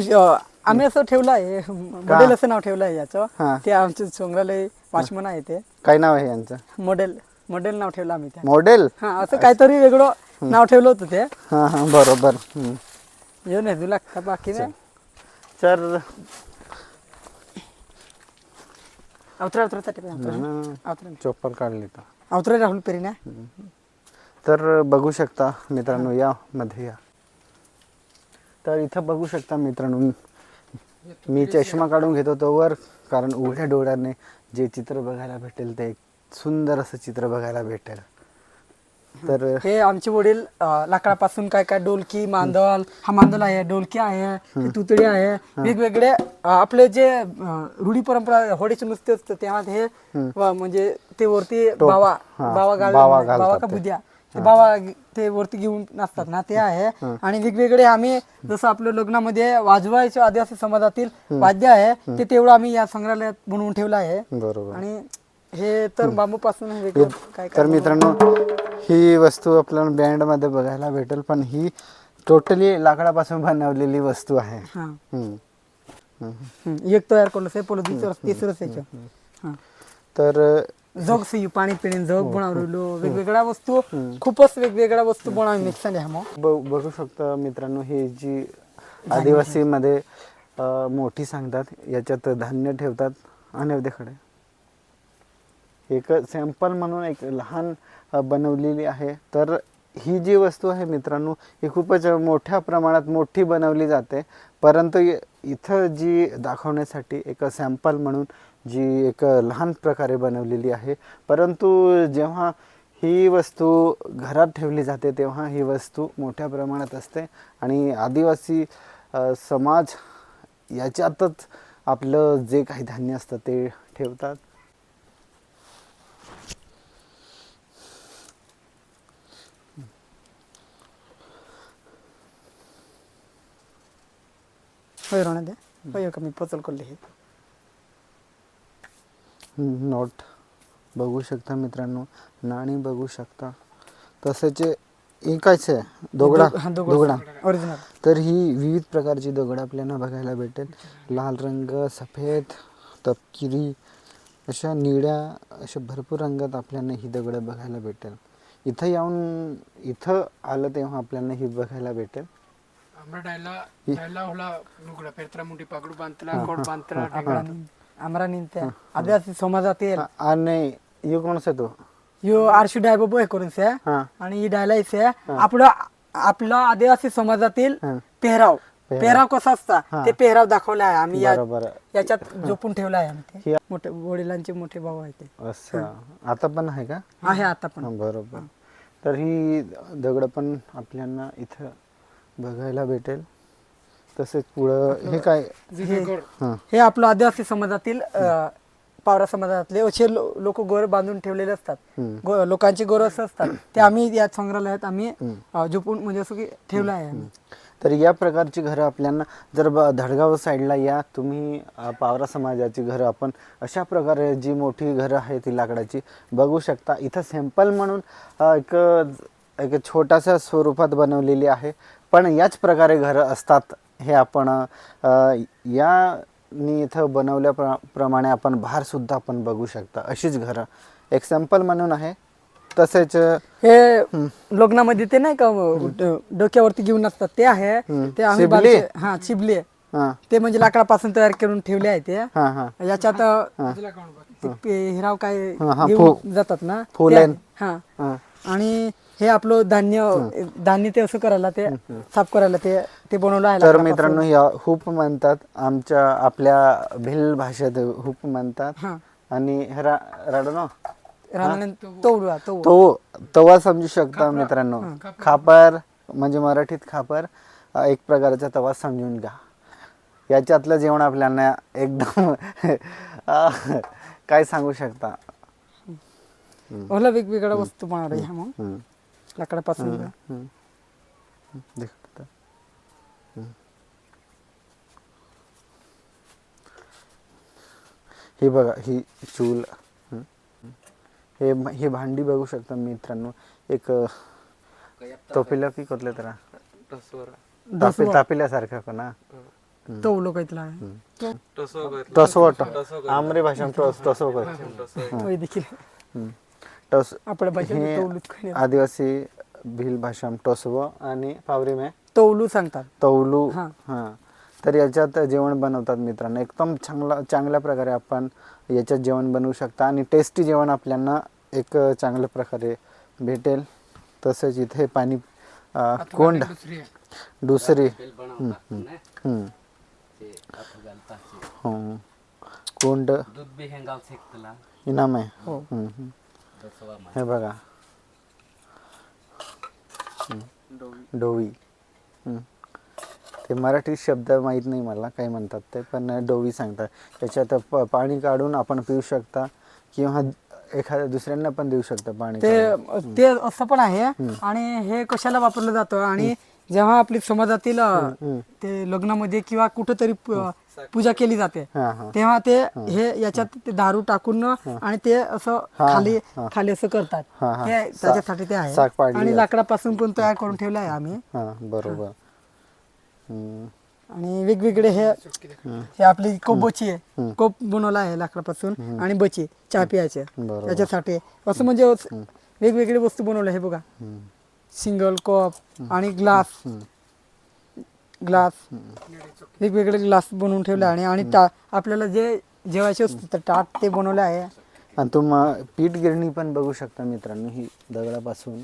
आम्ही असं ठेवलं आहे मॉडेल असं नाव ठेवलं आहे याचं. हा. ते आमचे संग्रहालय वॉचमन आहे ते काय नाव आहे यांचं? मॉडेल नाव ठेवलं आम्ही त्या. मॉडेल. हा असं काहीतरी वेगळं नाव ठेवलं होतं ते. हा हा बरोबर. येऊन आहे तुला का बाकी नाही तर अवतरा चोपर काढले तर अवतरा राहुल पेरी ना. तर बघू शकता मित्रांनो या मध्ये या. तर इथं बघू शकता मित्रांनो मी चष्मा काढून घेतो तोवर कारण उघड्या डोळ्याने जे चित्र बघायला भेटेल ते एक सुंदर असं चित्र बघायला भेटेल. तर हे आमचे वडील लाकडापासून काय काय डोलकी मांदल हा मांदल आहे डोलकी आहे तुतडी आहे वेगवेगळे आपले जे रूढी परंपरा होडीचे नुसते असतं तेव्हा हे म्हणजे ते वरती बावा बावा का बुद्या ते बावा ते वरती घेऊन नाचतात ना ते आहे. आणि वेगवेगळे आम्ही जसं आपल्या लग्नामध्ये वाजवायचे आदिवासी समाजातील वाद्य आहे ते तेवढं आम्ही या संग्रहालयात बनवून ठेवलं आहे. बरोबर. आणि हे तर बांबूपासून वेगळं काय तर मित्रांनो ही वस्तू आपल्याला बँड मध्ये बघायला भेटेल पण ही टोटली लाकडापासून बनवलेली वस्तू आहे. एक तयार करलं से पोलो दुसरं तिसरं त्याचं. तर जग से पाणी पिणे जग बनवलेलो वेगवेगळ्या वस्तू खूपच वेगवेगळ्या वस्तू बनवून मिक्स आहे मग बघू शकता मित्रांनो ही जी आदिवासी मध्ये मोठी सांगतात याच्यात धान्य ठेवतात. आणि उद्याकडे एक सॅम्पल म्हणून एक लहान बनवलेली आहे. तर ही जी वस्तू आहे मित्रांनो ही खूपच मोठ्या प्रमाणात मोठी बनवली जाते परंतु इथं जी दाखवण्यासाठी एक सॅम्पल म्हणून जी एक लहान प्रकारे बनवलेली आहे. परंतु जेव्हा ही वस्तू घरात ठेवली जाते तेव्हा ही वस्तू मोठ्या प्रमाणात असते आणि आदिवासी समाज याच्यातच आपलं जे काही धान्य असतं ते ठेवतात. होय रोना दे होय कमी पोचल करले हे नोट बघू शकता मित्रांनो नाणी बघू शकता तसेच हे कायच आहे दगडा दगडा ओरिजिनल. तर ही विविध प्रकारची दगड आपल्याला बघायला भेटेल. लाल रंग, सफेद, तपकिरी, अशा निळ्या, अशा भरपूर रंगात आपल्याला ही दगडं बघायला भेटेल. इथं आलं तेव्हा आपल्याला ही बघायला भेटेल. आमरा निंत्या आदिवासी समाजातील आणि यो कोणसा तो यो आरशी डायबाबू हे करून से हा. आणि ही डायला से आपला आदिवासी समाजातील पेहराव कसा असता ते पेहराव दाखवला आहे आम्ही बरोबर याच्यात जोपून ठेवला आहे आम्ही ते. ही- मोठे वडिलांचे मोठे भाऊ आहे ते असं आता पण आहे का? आहे आता पण. हा, बरोबर. तर ही दगड पण आपल्याला इथं बघायला भेटेल. तसेच पुढं हे काय हा हे आपलं आदिवासी समाजातील पावरा समाजातले असे लोक गोर बांधून ठेवलेले असतात. लोकांचे गोर असं असतात ते आम्ही या संग्रहालयात आम्ही झोपून म्हणजे असं की ठेवलं आहे आम्ही. तर या प्रकारची घरं आपल्याला जर धडगाव साईडला या तुम्ही पावरा समाजाची घरं आपण अशा प्रकारे जी मोठी घरं आहे ती लाकडाची बघू शकता. इथं सॅम्पल म्हणून एक छोट्याशा स्वरूपात बनवलेली आहे, पण याच प्रकारे घरं असतात हे आपण यानी इथं बनवल्याप्रमाणे आपण बाहेरसुद्धा आपण बघू शकता. अशीच घरं एक सॅम्पल म्हणून आहे. तसेच हे लग्नामध्ये ते नाही का डोक्यावरती घेऊन असतात ते आहे ते आम्ही चिबली? हा चिबली हां ते म्हणजे लाकडापासून तयार करून ठेवले आहे ते. हां हां याच्यात हिराव काय हा, घेऊन जातात ना फुले. ते आहे. हा हां आणि हे आपलं धान्य ते असं करायला ते साफ करायला ते बनवलं आहे तर लाकडापासून. मित्रांनो या हुप म्हणतात, आपल्या भिल भाषेत हुप म्हणतात. हा आणि राडनो तो तवा समजू शकता मित्रांनो. खापर म्हणजे मराठीत खापर एक प्रकारचा तवा समजून घ्या. याच्यातलं जेवण आपल्याला एकदम काय सांगू शकता. ओला वेगवेगळ्या वस्तू बनवल्या ह्या मग हम्म. लाकडापासून. दिखतं. हे बघा ही चूल. हे भांडी बघू शकता मित्रांनो. एक तोपिला की कुठल्या तर तापिल्यासारखं का ना तो लोक इथला आहे तसं आमरी भाषेत तसं होय देखील टस आपल्या भाषेत हे तौलूच काही नाही. आदिवासी भिल भाषा टोसव आणि पावरी में तौलू सांगतात. तौलू. हा. हां तर याच्यात जेवण बनवतात मित्रांनो. एकदम चांगल्या प्रकारे आपण याच्यात जेवण बनवू शकता आणि टेस्टी जेवण आपल्याला एक चांगल्या प्रकारे भेटेल. तसेच इथे पाणी कोंड दुसरी कोंड दूध बी हेंगाव शेकतला इनाम आहे. हो. हे बघा डोवी. ते मराठी शब्द माहीत नाही मला काय म्हणतात ते, पण डोवी सांगतात. त्याच्यात पाणी काढून आपण पिऊ शकता किंवा एखाद्या दुसऱ्यांना पण देऊ शकता पाणी. ते असं पण आहे. आणि हे कशाला वापरलं जातं आणि जेव्हा आपली समाजातील ते लग्नामध्ये किंवा कुठेतरी पूजा केली जाते तेव्हा ते हे याच्यात ते दारू टाकून आणि ते असं खाली खाली असं करतात. त्याच्यासाठी ते आहे आणि लाकडापासून पण तयार करून ठेवलं आहे आम्ही. बरोबर. आणि वेगवेगळे हे आपली कोप बची आहे. कोप बनवला आहे लाकडापासून आणि बची चहा प्यायचे त्याच्यासाठी असं म्हणजे वेगवेगळे वस्तू बनवले आहे बघा. सिंगल कप आणि ग्लास वेगवेगळे ग्लास बनवून ठेवले आहे आणि आपल्याला जे जेवायचे असते तर ताट ते बनवले आहे. आणि पीठ गिरणी पण बघू शकता मित्रांनो. ही दगडापासून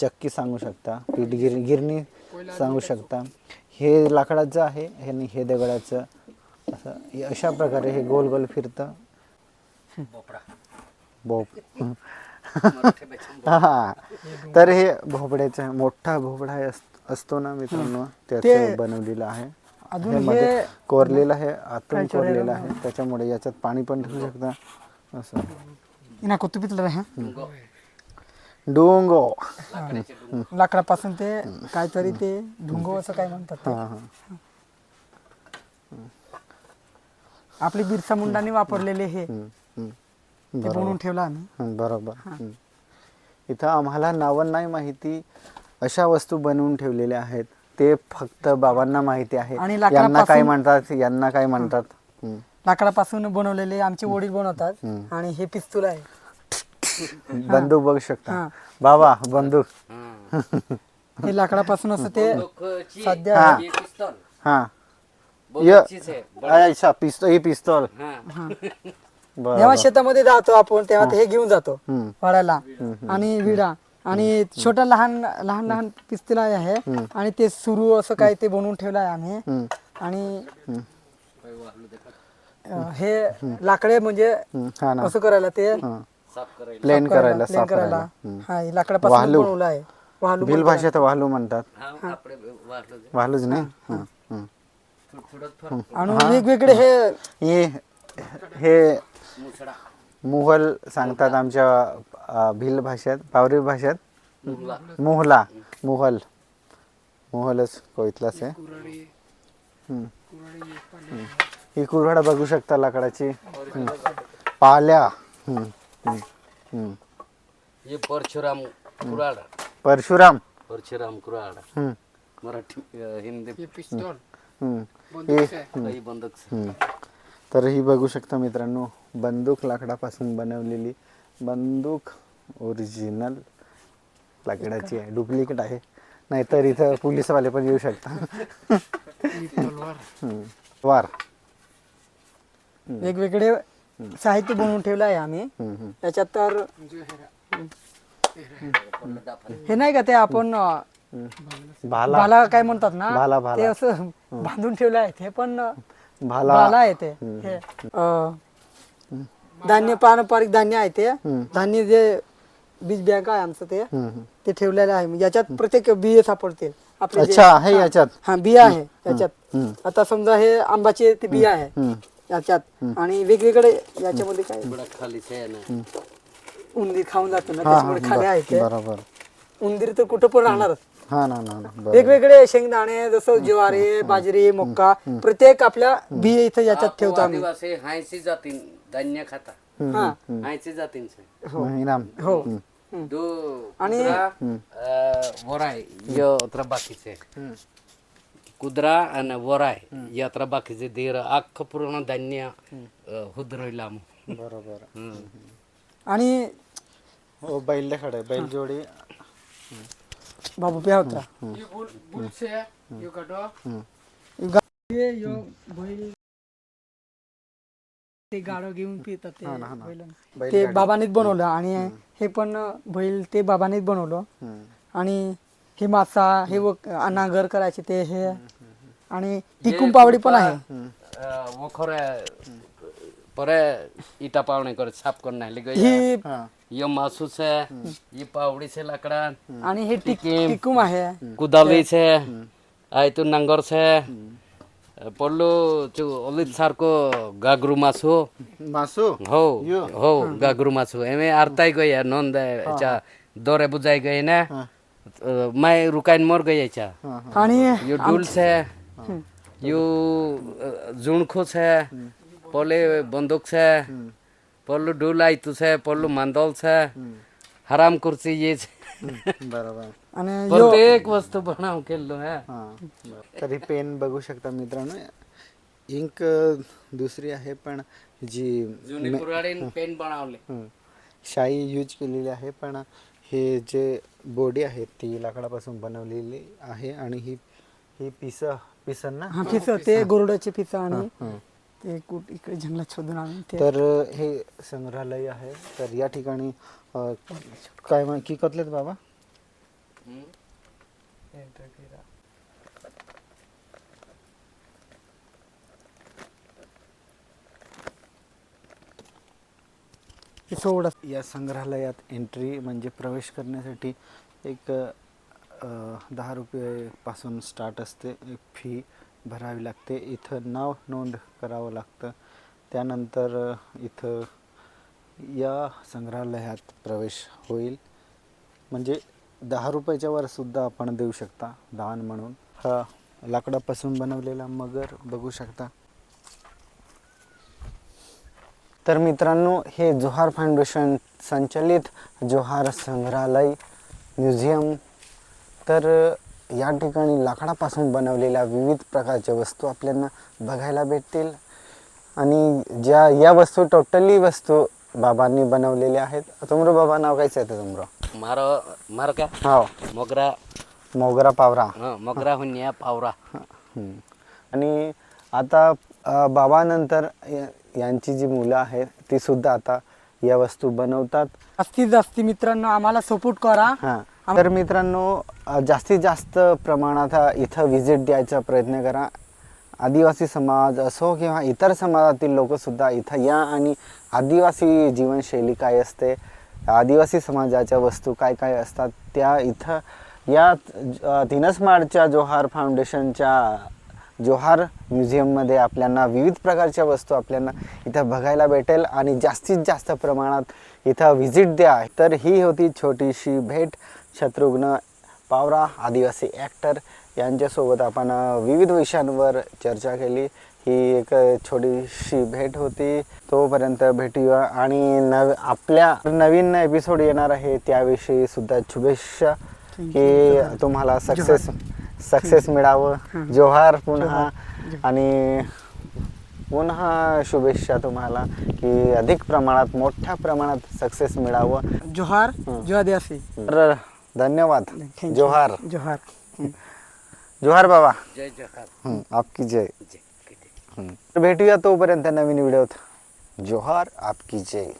चक्की सांगू शकता, पीठ गिरणी सांगू शकता. हे लाकडाचं आहे आणि हे दगडाचं. असं अशा प्रकारे हे गोल गोल फिरतं. हा तर हे भोपड्याचं मोठा भोपळा असतो ना मित्रांनो त्याचं बनवलेलं आहे. अजून हे मध्ये कोरलेलं आहे, आतून कोरलेलं आहे, त्याच्यामुळे याच्यात पाणी पण ठेवू शकता. असं इना कोतू पितलं आहे डोंगो लाकडापासून ते काहीतरी ते ढुंगो असं काय म्हणतात ते. आपली बिरसा मुंडाने वापरलेले हे ते बनवून ठेवलं आम्ही. बरोबर. इथं आम्हाला नावं नाही माहिती, अशा वस्तू बनवून ठेवलेल्या आहेत, ते फक्त बाबांना माहिती आहे. आणि यांना काय लाकडापासून- म्हणतात, यांना काय म्हणतात. लाकडापासून बनवलेले आमचे वडील बनवतात. आणि हे पिस्तूल आहे, बंदूक बघू शकता हा. बाबा, बंदूक. हे लाकडापासून असं ते बंदूकची सध्या हा. ये पिस्तौल हा बंदूकची से अच्छा, पिस्तूल, ही पिस्तूल. हाँ बरं. जेव्हा शेतामध्ये जातो आपण तेव्हा ते हे घेऊन जातो हम्म. वाड्याला. आणि विडा आणि छोटा लहान लहान लहान पिस्तूल आहे. आणि ते सुरू असं काय ते बनवून ठेवलं आहे आम्ही. आणि हे लाकडे म्हणजे हा ना, असं करायला ते साफ करायला प्लेन करायला, प्लेन साफ करायला. करायला. हा हे लाकडापासून वाहलू. बनवलं आहे. वाहलू भिल म्हणतात. भाषेत वाहलू म्हणतात. हाँ आपले वाटलं ते. वाहलूच नाही. हं, हं. थोडं फरक आणि वेगवेगळे हे हे मुसडा मुघल सांगतात आमच्या भिल भाषेत, पावरी भाषेत मुगला मोहला, मुघल, मोहलच कोइतलाच आहे. हं. ही कुऱ्हाड बघू शकता लाकडाची. पाल्या. हं, हं, हं. ये परशुराम कुराड परशुराम. परशुराम कुराड हं, मराठी हिंदी हं. हे- काही बंदूक से. हं. तर ही बघू शकता मित्रांनो, बंदूक लाकडापासून बनवलेली बंदूक, ओरिजिनल लाकडाची आहे, डुप्लिकेट आहे. नाहीतर इथं पोलीसवाले पण येऊ शकतात. हं. वार. वेगवेगळे साहित्य बनवून ठेवलं आहे आम्ही. हं, हं. त्याच्यात तर हे नाही का ते आपण भाला, भाला काय म्हणतात ना, भाला, भाला. ते असं बांधून ठेवलं आहे. ते पण भाला. भाला आहे ते. हे, धान्य, पारंपरिक धान्य आहे ते. धान्य जे बीज बँक आहे आमचं ते हं, हं. ते ठेवलेलं आहे. याच्यात प्रत्येक बिये सापडतील आपले जे- अच्छा, आहे याच्यात. हा बिया आहे याच्यात. हं. आता समजा हे आंबाचे ते बिया आहे हं. याच्यात. आणि वेगवेगळे याच्यामध्ये काय बडा खाली से है ना उंदीर खाऊन जातो ना, हा, त्याच्यामुळे खाले आहे ते. बरोबर. उंदीर तर कुठं पण राहणारच. हा ना, ना, ना, बरोबर. वेगवेगळे शेंगदाणे जसं ज्वारी, बाजरी, मक्का, प्रत्येक आपल्या बिये इथं याच्यात ठेवतो आम्ही. आदिवासी हायसी जातीन धान्य खाता हा हायसी जातीन से इनाम. हो. दो आणि- कुदरा वराय यत्र बाकीचे कुदरा आणि वराय यात्रा बाकीचे देर अख्खं पूर्ण धान्य हुदरला बरोबर. आणि हो, बैल खडे, बैल जोडी. बाबू प्या होता ते गाडो घेऊन पितात ते बैलं. ते बाबांनीच बनवलं. आणि हे पण बैल ते बाबांनीच बनवलं. हं. आणि हे मासा हे नांगर करायचे ते हे. आणि टिकून पावडी पण आहे. वखरे परे इटा पावणे कर साफ करना है गई ही हा. ये मासू से ये पावडी से लाकड़ा आणि हे टिकीम. टिकूम आहे. कुदाली से आय तो नंगर से पल्लू चु ओलित सारको गागरू मासू मासू. हो यो. हो गागरू मासू एमे आरताई गई नोंद चा दोरे बुझाई गई ना मैं रुकाइन मोर गई चा आणि यो डुल से यो जुणखो से पले बंदूक से पल्लू डुल आई तू से पल्लू मंदोल से हराम कुर्सी ये से बरोबर. आणि प्रत्येक वस्तू बनाव केलो है हा. तरी पेन बघू शकता मित्रांनो, इंक दुसरी आहे, पण जी जुनी कुऱ्हाडीन पेन बनवले हं, शाई यूज केलेली आहे. पण हे जे बॉडी आहे ती लाकडापासून बनवलेली आहे. आणि ही ही पिसन ना. हा फिस ते गोरड्याचे फिस आणि ते कुठ इकडे जंगलात शोधून आणून ते. तर हे संग्रहालय आहे. तर या ठिकाणी काय की कतलेत बाबा. सोड या संग्रहालयात एंट्री म्हणजे प्रवेश करण्यासाठी एक 10 रुपयेपासून स्टार्ट असते. एक फी भरावी लागते. इथं नाव नोंद करावं लागतं. त्यानंतर इथं या संग्रहालयात प्रवेश होईल. म्हणजे 10 रुपयाच्या वर सुद्धा आपण देऊ शकता दान म्हणून. हा लाकडापासून बनवलेला मगर बघू शकता. तर मित्रांनो, हे जोहार फाउंडेशन संचलित जोहार संग्रहालय म्युझियम, तर या ठिकाणी लाकडापासून बनवलेल्या विविध प्रकारच्या वस्तू आपल्याला बघायला भेटतील. आणि या वस्तू टोटली वस्तू बाबांनी बनवलेल्या आहेत. तुमचं बाबा नाव कायच आहे तुमचं? मारो क्या हो, मोगरा मोगरा पावरा. मोगरा हुन्या पावरा. आणि आता बाबानंतर यांची जी मुलं आहेत ती सुद्धा आता या वस्तू बनवतात. जास्तीत मित्रांनो आम्हाला सपोर्ट करा. हां, तर मित्रांनो, जास्तीत जास्त प्रमाणात इथं व्हिजिट द्यायचा प्रयत्न करा. आदिवासी समाज असो किंवा इतर समाजातील लोकसुद्धा इथं या आणि आदिवासी जीवनशैली काय असते, आदिवासी समाजाच्या वस्तू काय काय असतात त्या इथं या तिनसमाडच्या जोहार फाउंडेशनच्या जोहार म्युझियममध्ये आपल्याला विविध प्रकारच्या वस्तू आपल्याला इथं बघायला भेटेल. आणि जास्तीत जास्त प्रमाणात इथं व्हिजिट द्या. तर ही होती छोटीशी भेट शत्रुघ्न पावरा, आदिवासी ॲक्टर, यांच्यासोबत आपण विविध विषयांवर चर्चा केली. ही एक छोटीशी भेट होती. तोपर्यंत भेटूया आणि आपल्या नवीन एपिसोड येणार आहे त्याविषयी सुद्धा शुभेच्छा की तुम्हाला सक्सेस मिळावं. जोहार पुन्हा. आणि पुन्हा शुभेच्छा तुम्हाला की अधिक प्रमाणात मोठ्या प्रमाणात सक्सेस मिळावं. जोहार जय आदिवासी. तर धन्यवाद. जोहार. जोहार. जोहार बाबा. जय जोहार. आपकी जय. भेटूया तोपर्यंत नवीन व्हिडिओत. जोहार, आपकी जय.